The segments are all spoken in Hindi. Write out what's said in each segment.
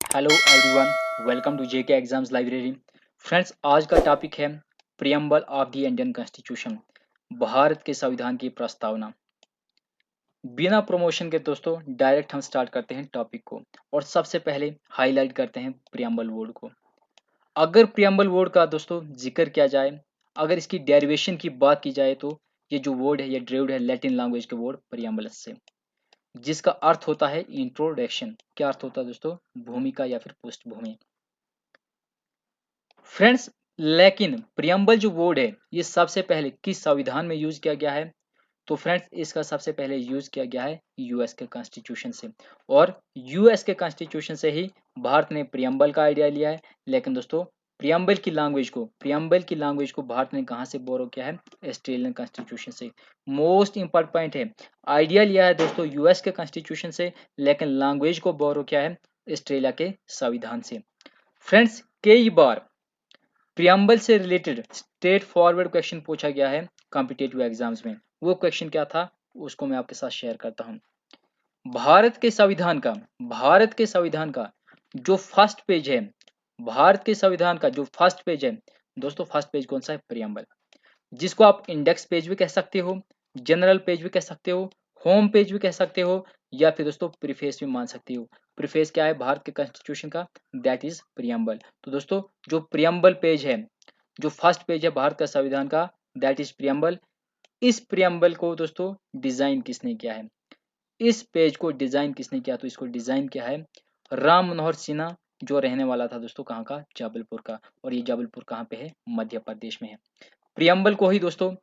Hello everyone, welcome to JK exams library. Friends, आज का टॉपिक है preamble of the Indian constitution, Bharat के संविधान की प्रस्तावना। बिना प्रमोशन के दोस्तों डायरेक्ट हम स्टार्ट करते हैं टॉपिक को और सबसे पहले हाईलाइट करते हैं प्रियम्बल वर्ड को। अगर प्रियम्बल वर्ड का दोस्तों जिक्र किया जाए, अगर इसकी डेरिवेशन की बात की जाए तो ये जो वर्ड है ये ड्राइव्ड है लैटिन लैंग्वेज के वर्ड प्रियम्बलस से, जिसका अर्थ होता है इंट्रोडक्शन। क्या अर्थ होता है दोस्तों? भूमिका या फिर पृष्ठभूमि। फ्रेंड्स, लेकिन प्रियम्बल जो वर्ड है ये सबसे पहले किस संविधान में यूज किया गया है? तो फ्रेंड्स, इसका सबसे पहले यूज किया गया है यूएस के कॉन्स्टिट्यूशन से, और यूएस के कॉन्स्टिट्यूशन से ही भारत ने प्रियम्बल का आइडिया लिया है। लेकिन दोस्तों, प्रियम्बल की लैंग्वेज को भारत ने कहाँ से बोरो किया है? ऑस्ट्रेलियन कॉन्स्टिट्यूशन से। मोस्ट इंपॉर्टेंट पॉइंट है, आइडिया लिया है दोस्तों यूएस के कॉन्स्टिट्यूशन से, लेकिन लैंग्वेज को बोरो किया है ऑस्ट्रेलिया के संविधान से। फ्रेंड्स, कई बार प्रियम्बल से रिलेटेड स्ट्रेट फॉरवर्ड क्वेश्चन पूछा गया है कॉम्पिटेटिव एग्जाम्स में। वो क्वेश्चन क्या था उसको मैं आपके साथ शेयर करता हूँ। भारत के संविधान का जो फर्स्ट पेज है, भारत के संविधान का जो फर्स्ट पेज है दोस्तों, फर्स्ट पेज कौन सा है? प्रियम्बल, जिसको आप इंडेक्स पेज भी कह सकते हो, जनरल पेज भी कह सकते हो, होम पेज भी कह सकते हो, या फिर दोस्तों प्रीफेस भी मान सकते हो। प्रीफेस क्या है भारत के कॉन्स्टिट्यूशन का? That is preamble. तो दोस्तों, जो प्रियम्बल पेज है, जो फर्स्ट पेज है भारत का संविधान का, दैट इज प्रियम्बल। इस प्रियम्बल को दोस्तों डिजाइन किसने किया है? इस पेज को डिजाइन किसने किया? तो इसको डिजाइन किया है राम मनोहर सिन्हा, जो रहने वाला था दोस्तों कहाँ का? जबलपुर का। और ये जबलपुर कहाँ पे है? मध्य प्रदेश में है। प्रियम्बल को ही दोस्तों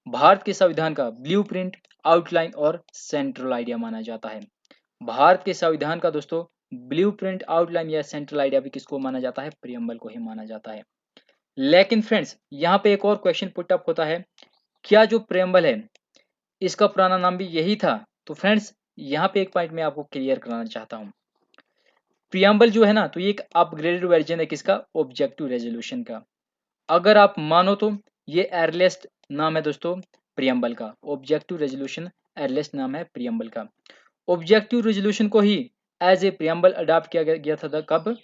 भारत के संविधान का ब्लूप्रिंट, आउटलाइन और सेंट्रल आइडिया माना जाता है। भारत के संविधान का दोस्तों ब्लूप्रिंट, आउटलाइन या सेंट्रल आइडिया भी किसको माना जाता है? प्रियम्बल को ही माना जाता है। लेकिन फ्रेंड्स, यहाँ पे एक और क्वेश्चन पुट अप होता है, क्या जो प्रियम्बल है इसका पुराना नाम भी यही था? तो फ्रेंड्स, यहाँ पे एक पॉइंट मैं आपको क्लियर कराना चाहता हूँ। प्रियम्बल जो है ना, तो ये एक अपग्रेडेड वर्जन है किसका? ऑब्जेक्टिव रेजोल्यूशन का। अगर आप मानो तो ये एयरलेस्ट नाम है दोस्तों प्रियम्बल का। ऑब्जेक्टिव रेजोल्यूशन एयरलेस्ट नाम है प्रियम्बल का। ऑब्जेक्टिव रेजोल्यूशन को ही एज ए प्रियम्बल अडॉप्ट किया गया था कब?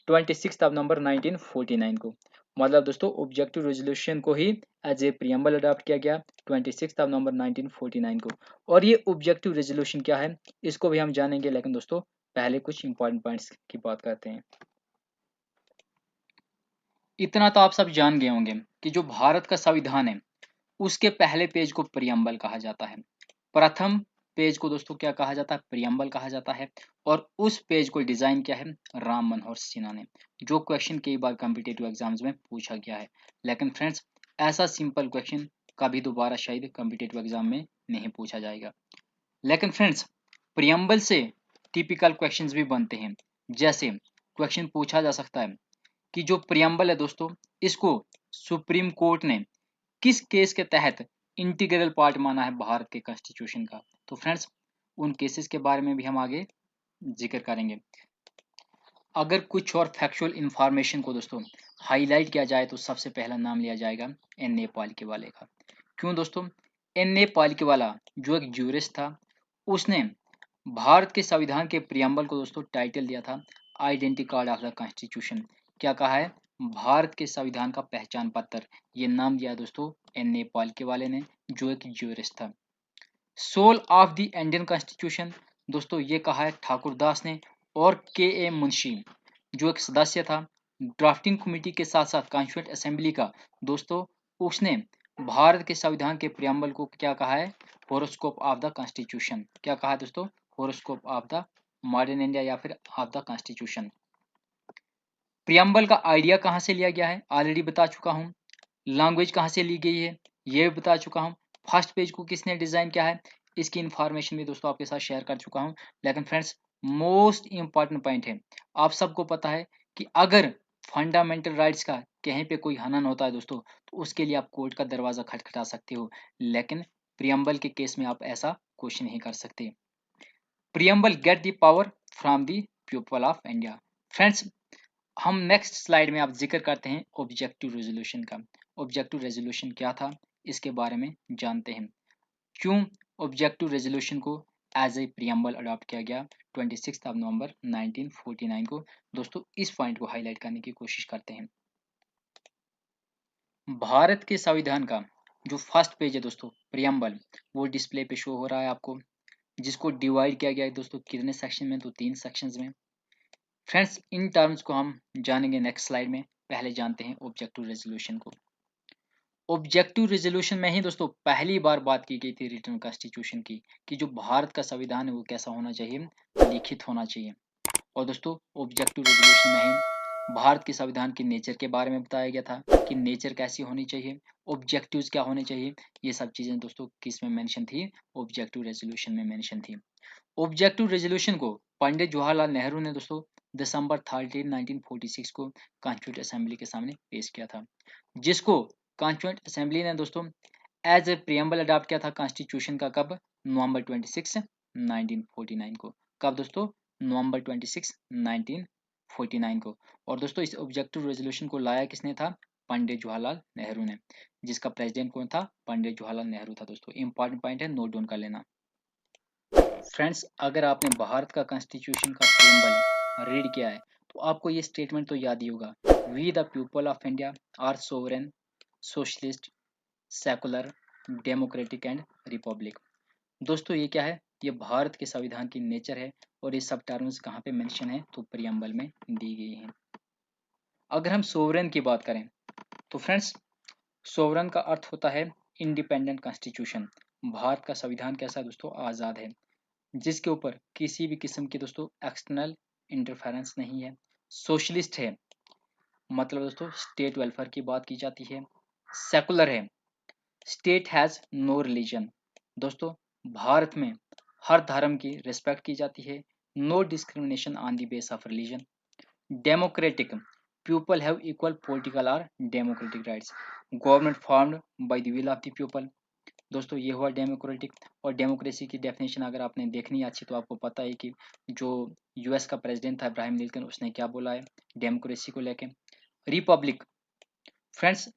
26 नवंबर 1949 को। मतलब दोस्तों, ऑब्जेक्टिव रेजोल्यूशन को ही एज ए प्रियम्बल अडॉप्ट किया गया 26 नवंबर 1949 को। और ये ऑब्जेक्टिव रेजोल्यूशन क्या है इसको भी हम जानेंगे, लेकिन दोस्तों पहले कुछ इंपॉर्टेंट पॉइंट्स की बात करते हैं। इतना तो आप सब जान गए होंगे कि जो भारत का संविधान है उसके पहले पेज को प्रियम्बल कहा जाता है। प्रथम पेज को दोस्तों क्या कहा जाता है? प्रियम्बल कहा जाता है। और उस पेज को डिजाइन किया है राम मनोहर सिन्हा ने, जो क्वेश्चन कई बार कॉम्पिटेटिव एग्जाम्स में पूछा गया है। लेकिन फ्रेंड्स, ऐसा सिंपल क्वेश्चन कभी दोबारा शायद कॉम्पिटेटिव एग्जाम में नहीं पूछा जाएगा। लेकिन फ्रेंड्स, प्रियम्बल से टिपिकल क्वेश्चंस भी बनते हैं। जैसे क्वेश्चन पूछा जा सकता है कि जो प्रियम्बल है दोस्तों, इसको सुप्रीम कोर्ट ने किस केस के तहत इंटीग्रल पार्ट माना है भारत के कॉन्स्टिट्यूशन का? तो फ्रेंड्स, उन केसेस के बारे में भी हम आगे जिक्र करेंगे। अगर कुछ और फैक्चुअल इंफॉर्मेशन को दोस्तों हाईलाइट किया जाए तो सबसे पहला नाम लिया जाएगा एन.ए. पालकीवाले का। क्यों दोस्तों? एन.ए. पालकीवाला जो एक ज्यूरिस्ट था, उसने भारत के संविधान के प्रियम्बल को दोस्तों टाइटल दिया था identity card of the constitution. क्या कहा है? भारत के संविधान का पहचान पत्र। ये नाम दिया दोस्तों एन.ए. पालकीवाले ने, जो एक ज्यूरिस्ट था। Soul of the Indian constitution दोस्तों ये कहा है ठाकुर दास ने। और के.ए. मुंशी जो एक सदस्य था ड्राफ्टिंग कमेटी के साथ साथ कॉन्स्टिट्यूएंट असेंबली का दोस्तों, उसने भारत के संविधान के प्रियम्बल को क्या कहा है? Horoscope of the constitution. क्या कहा है दोस्तों? Horoscope of the modern India या फिर ऑफ द कॉन्स्टिट्यूशन। प्रियम्बल का आइडिया कहाँ से लिया गया है? ऑलरेडी बता चुका हूँ। लैंग्वेज कहाँ से ली गई है ये भी बता चुका हूँ। फर्स्ट पेज को किसने डिजाइन किया है इसकी इंफॉर्मेशन भी दोस्तों आपके साथ शेयर कर चुका हूँ। लेकिन फ्रेंड्स, मोस्ट इंपॉर्टेंट पॉइंट है, आप सबको पता है कि अगर फंडामेंटल राइट्स का कहीं पे कोई हनन होता है दोस्तों, तो उसके लिए आप कोर्ट का दरवाजा खटखटा सकते हो। लेकिन प्रियम्बल के केस में आप ऐसा कुछ नहीं कर सकते। Preamble get the power from the people of India. Friends, हम नेक्स्ट स्लाइड में आप जिक्र करते हैं ऑब्जेक्टिव रेजोल्यूशन का। ऑब्जेक्टिव रेजोल्यूशन क्या था इसके बारे में जानते हैं। क्यों ऑब्जेक्टिव रेजोल्यूशन को एज ए प्रियम्बल अडॉप्ट किया गया 26 नवंबर 1949 को। दोस्तों इस पॉइंट को हाईलाइट करने की कोशिश करते हैं। भारत के संविधान का जो फर्स्ट पेज है दोस्तों प्रियम्बल, वो डिस्प्ले पे शो हो रहा है आपको, जिसको डिवाइड किया गया है दोस्तों कितने सेक्शन में, तो 3 सेक्शंस में। फ्रेंड्स इन टर्म्स को हम जानेंगे नेक्स्ट स्लाइड में। पहले जानते हैं ऑब्जेक्टिव रेजोल्यूशन को। ऑब्जेक्टिव रेजोल्यूशन में ही दोस्तों पहली बार बात की गई थी रिटर्न कॉन्स्टिट्यूशन की, कि जो भारत का संविधान है वो कैसा होना चाहिए, लिखित होना चाहिए। और दोस्तों ऑब्जेक्टिव रेजोल्यूशन में ही भारत के संविधान के नेचर के बारे में बताया गया था, कि नेचर कैसी होनी चाहिए, ऑब्जेक्टिव्स क्या होने चाहिए, ये सब चीजें दोस्तों किस में मेंशन थी, ऑब्जेक्टिव रेजोल्यूशन में मेंशन थी। ऑब्जेक्टिव रेजोल्यूशन को पंडित जवाहरलाल नेहरू ने दोस्तों दिसंबर 13 1946 को कॉन्स्टिट्यूंट असेंबली के सामने पेश किया था, जिसको कॉन्स्टिट्यूंट असेंबली ने दोस्तों एज ए प्रियम्बल अडॉप्ट किया था कॉन्स्टिट्यूशन का। कब? नवंबर 26 1949 को। कब दोस्तों? नवंबर 26 1949 को। और दोस्तों इस ऑब्जेक्टिव रेजोल्यूशन को लाया किसने था? पंडित जवाहरलाल नेहरू ने, जिसका प्रेसिडेंट कौन था? पंडित जवाहरलाल नेहरू था। दोस्तों इंपॉर्टेंट पॉइंट है, नोट डाउन कर लेना। फ्रेंड्स अगर आपने भारत का कॉन्स्टिट्यूशन का प्रियम्बल रीड किया है तो आपको ये स्टेटमेंट तो याद ही होगा, we the people of India are sovereign, socialist, secular, democratic and republic. दोस्तों ये क्या है? ये भारत के संविधान की नेचर है, और ये सब टर्म्स कहाँ पे मेंशन है? तो प्रियम्बल में दी गई है। अगर हम सोवरेन की बात करें तो फ्रेंड्स सोवरेन का अर्थ होता है इंडिपेंडेंट कॉन्स्टिट्यूशन। भारत का संविधान कैसा है दोस्तों? आज़ाद है, जिसके ऊपर किसी भी किस्म की दोस्तों एक्सटर्नल इंटरफेरेंस नहीं है। सोशलिस्ट है, मतलब दोस्तों स्टेट वेलफेयर की बात की जाती है। सेकुलर है, स्टेट हैज नो रिलीजन। दोस्तों भारत में हर धर्म की रिस्पेक्ट की जाती है, no discrimination on the basis of religion. Democratic, people have equal political और democratic rights, government formed by the will of the people. दोस्तों ये हुआ डेमोक्रेटिक। और डेमोक्रेसी की डेफिनेशन अगर आपने देखनी है अच्छी, तो आपको पता है कि जो यूएस का प्रेसिडेंट था अब्राहम लिंकन, उसने क्या बोला है डेमोक्रेसी को लेके। रिपब्लिक, फ्रेंड्स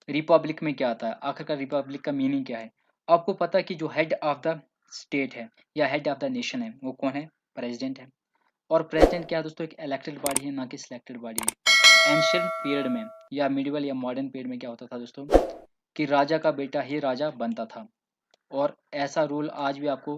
रिपब्लिक में क्या आता है, आखिरकार रिपब्लिक का मीनिंग क्या है? आपको पता है कि जो हेड ऑफ द स्टेट है या हेड ऑफ द नेशन है वो कौन है? प्रेसिडेंट है। और प्रेसिडेंट क्या है दोस्तों? एक इलेक्टेड बॉडी है, ना कि सिलेक्टेड बॉडी है। एंशियंट पीरियड में या मिडिवल या मॉडर्न पीरियड में क्या होता था दोस्तों, कि राजा का बेटा ही राजा बनता था। और ऐसा रूल आज भी आपको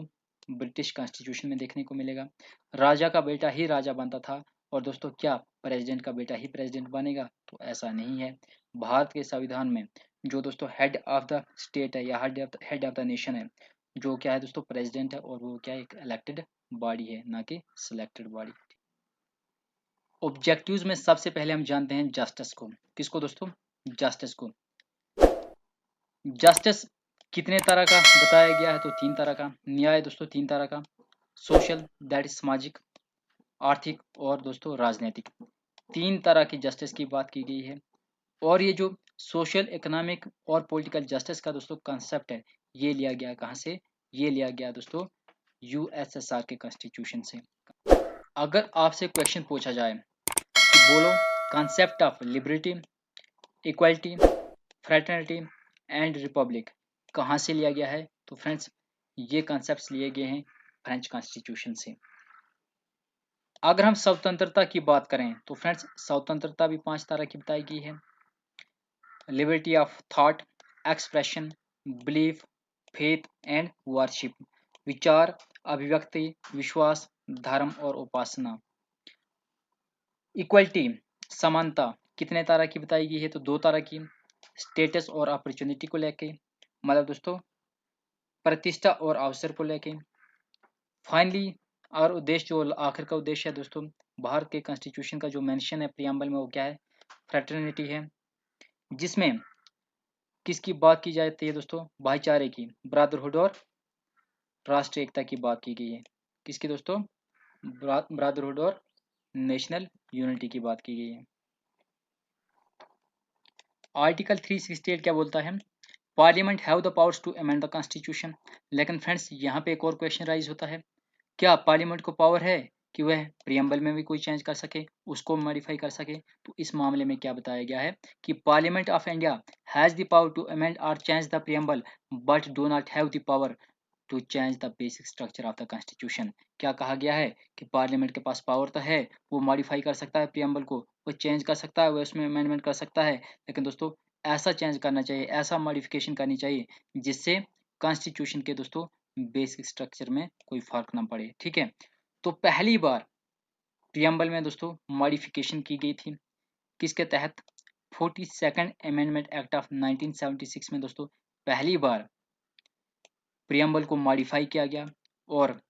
ब्रिटिश कॉन्स्टिट्यूशन में देखने को मिलेगा, राजा का बेटा ही राजा बनता था। और दोस्तों क्या प्रेसिडेंट का बेटा ही प्रेसिडेंट बनेगा? तो ऐसा नहीं है। भारत के संविधान में जो दोस्तों हेड ऑफ द स्टेट है या हेड ऑफ द नेशन है, जो क्या है दोस्तों? प्रेसिडेंट है, और वो क्या है? एक इलेक्टेड बॉडी है, ना कि सिलेक्टेड बॉडी। ऑब्जेक्टिव्स में सबसे पहले हम जानते हैं जस्टिस को। किसको दोस्तों? जस्टिस को। जस्टिस कितने तरह का बताया गया है? तो 3 तरह का। न्याय दोस्तों 3 तरह का, सोशल दैट इज सामाजिक, आर्थिक और दोस्तों राजनीतिक। 3 तरह की जस्टिस की बात की गई है। और ये जो सोशल, इकोनॉमिक और पॉलिटिकल जस्टिस का दोस्तों कंसेप्ट है, ये लिया गया कहाँ से? ये लिया गया दोस्तों यूएसएसआर के कॉन्स्टिट्यूशन से। अगर आपसे क्वेश्चन पूछा जाए कि बोलो concept of liberty, equality, fraternity and Republic कहाँ से लिया गया है? तो फ्रेंड्स ये कॉन्सेप्ट्स लिए गए हैं फ्रेंच कॉन्स्टिट्यूशन से। अगर हम स्वतंत्रता की बात करें तो फ्रेंड्स स्वतंत्रता भी 5 तरह की बताई गई है। Liberty of thought, expression, belief, faith and worship. विचार, अभिव्यक्ति, विश्वास, धर्म और उपासना। इक्वलिटी, समानता, कितने तरह की बताई गई है? तो 2 तरह की। स्टेटस और अपॉर्चुनिटी को लेके, मतलब दोस्तों प्रतिष्ठा और अवसर को लेके। फाइनली और उद्देश्य, जो आखिर का उद्देश्य है दोस्तों भारत के कॉन्स्टिट्यूशन का जो मेंशन है प्रियम्बल में, वो क्या है? फ्रेटर्निटी है, जिसमें किसकी बात की जाती है दोस्तों? भाईचारे की, ब्रदरहुड और राष्ट्रीय एकता की बात की गई है। किसकी दोस्तों? ब्रदरहुड और नेशनल यूनिटी की बात की गई है। आर्टिकल 368 क्या बोलता है? Parliament have the powers to amend the constitution. लेकिन फ्रेंड्स यहाँ पे एक और क्वेश्चन राइज होता है, क्या पार्लियामेंट को पावर है कि वह प्रियम्बल में भी कोई चेंज कर सके, उसको मॉडिफाई कर सके? तो इस मामले में क्या बताया गया है कि parliament of India has the power to amend और change the preamble but do not have the power to change the basic structure of the constitution. क्या कहा गया है कि पार्लियामेंट के पास पावर तो है, वो मॉडिफाई कर सकता है प्रियम्बल को, वो चेंज कर सकता है, वो उसमें अमेंडमेंट कर सकता है, लेकिन दोस्तों ऐसा चेंज करना चाहिए, ऐसा मॉडिफिकेशन करनी चाहिए जिससे कॉन्स्टिट्यूशन के दोस्तों बेसिक स्ट्रक्चर में कोई फर्क ना पड़े। ठीक है, तो पहली बार प्रियम्बल में दोस्तों मॉडिफिकेशन की गई थी किसके तहत? 42nd अमेंडमेंट एक्ट ऑफ 1976 में दोस्तों पहली बार प्रियम्बल को मॉडिफाई किया गया, और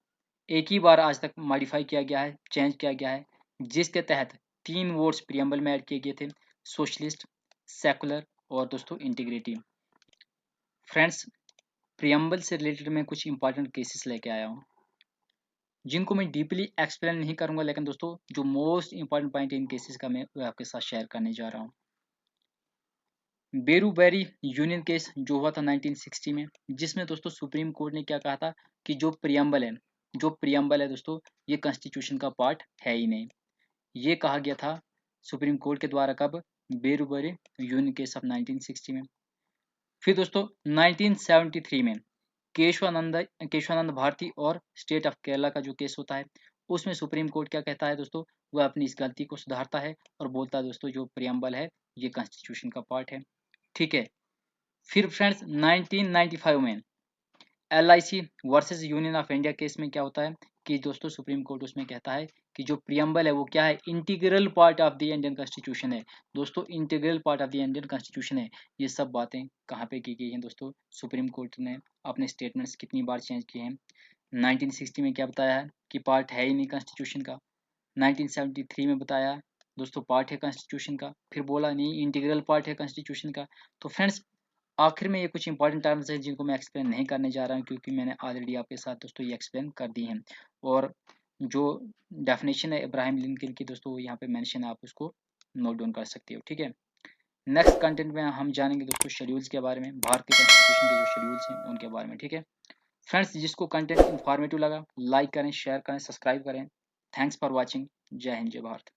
एक ही बार आज तक मॉडिफाई किया गया है, चेंज किया गया है, जिसके तहत 3 वर्ड्स प्रियम्बल में ऐड किए गए थे, सोशलिस्ट, सेकुलर और दोस्तों इंटीग्रिटी। फ्रेंड्स, प्रियम्बल से रिलेटेड मैं कुछ इंपॉर्टेंट केसेस लेके आया हूँ, जिनको मैं डीपली एक्सप्लेन नहीं करूंगा, लेकिन दोस्तों जो most important point in cases का मैं वो आपके साथ शेयर करने जा रहा हूँ। बेरूबेरी यूनियन केस जो हुआ था 1960 में, जिसमें दोस्तों सुप्रीम कोर्ट ने क्या कहा था कि जो प्रियम्बल है दोस्तों, ये कॉन्स्टिट्यूशन का पार्ट है ही नहीं। ये कहा गया था सुप्रीम कोर्ट के द्वारा, कब? बेरूबेरी यूनियन केस ऑफ 1960 में। फिर दोस्तों 1973 में केशवानंद भारती और स्टेट ऑफ केरला का जो केस होता है, उसमें सुप्रीम कोर्ट क्या कहता है दोस्तों, वह अपनी इस गलती को सुधारता है और बोलता है दोस्तों जो प्रियम्बल है ये कॉन्स्टिट्यूशन का पार्ट है। ठीक है, फिर फ्रेंड्स 1995 में LIC versus union of India case में क्या होता है कि दोस्तों सुप्रीम कोर्ट उसमें कहता है कि जो प्रियम्बल है वो क्या है, integral part of the Indian constitution है। दोस्तों integral part of the Indian constitution है। ये सब बातें कहाँ पे की गई हैं दोस्तों? सुप्रीम कोर्ट ने अपने स्टेटमेंट्स कितनी बार चेंज किए हैं। 1960 में क्या बताया है कि पार्ट है ही नहीं कॉन्स्टिट्यूशन का, 1973 में बताया दोस्तों पार्ट है कॉन्स्टिट्यूशन का, फिर बोला नहीं इंटीग्रल पार्ट है कॉन्स्टिट्यूशन का। तो फ्रेंड्स आखिर में ये कुछ इंपॉर्टेंट टर्म्स हैं जिनको मैं एक्सप्लेन नहीं करने जा रहा हूँ, क्योंकि मैंने ऑलरेडी आपके साथ दोस्तों ये एक्सप्लेन कर दी हैं, और जो डेफिनेशन है इब्राहिम लिंकन की दोस्तों यहाँ पे मेंशन है, आप उसको नोट डाउन कर सकते हो। ठीक है, नेक्स्ट कंटेंट में हम जानेंगे दोस्तों शेड्यूल्स के बारे में, भारतीय कॉन्स्टिट्यूशन के जो शेड्यूल्स हैं उनके बारे में। ठीक है फ्रेंड्स, जिसको कंटेंट इंफॉर्मेटिव लगा लाइक करें, शेयर करें, सब्सक्राइब करें। Thanks for watching. जय हिंद, जय भारत।